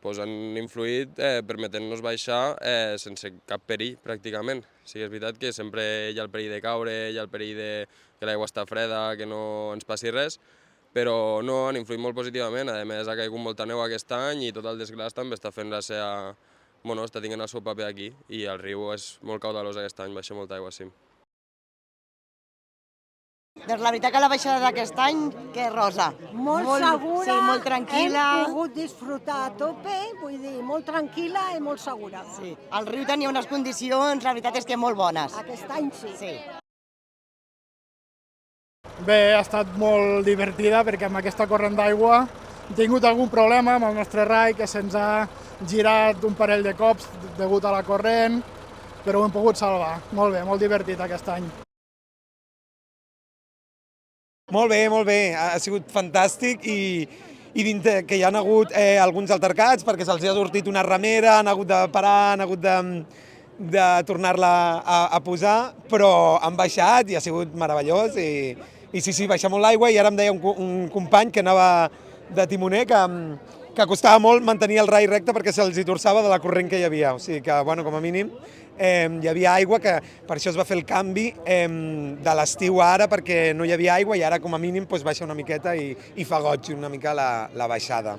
doncs han influït permetent-nos baixar sense cap perill, pràcticament. Sí que és veritat que sempre hi ha el perill de caure, hi ha el perill que l'aigua està freda, que no ens passi res, però no, han influït molt positivament. A més, ha caigut molta neu aquest any i tot el desglaç també està fent la seva... Bueno, està tinguent el seu paper aquí i el riu és molt caudalós aquest any, baixa molta aigua, sí. Doncs la veritat que la baixada d'aquest any, que rosa. Molt segura, sí, molt tranquil·la. hem pogut disfrutar a tope, vull dir, molt tranquil·la i molt segura. Sí. El riu tenia unes condicions, la veritat és que molt bones. Aquest any sí. Sí. Bé, ha estat molt divertida perquè amb aquesta corrent d'aigua hem tingut algun problema amb el nostre rai que se'ns ha girat un parell de cops degut a la corrent, però ho hem pogut salvar. Molt bé, molt divertit aquest any. Molt bé, ha sigut fantàstic i dintre que hi ha hagut alguns altercats perquè se'ls ha sortit una remera, han hagut de parar, han hagut de tornar-la a posar, però han baixat i ha sigut meravellós i sí, baixa molt l'aigua i ara em deia un company que anava de timoner que costava molt mantenir el rai recte perquè se'ls hi torçava de la corrent que hi havia, o sigui que, bueno, com a mínim hi havia aigua, que per això es va fer el canvi de l'estiu a ara, perquè no hi havia aigua i ara com a mínim baixa una miqueta i fa goig una mica la baixada.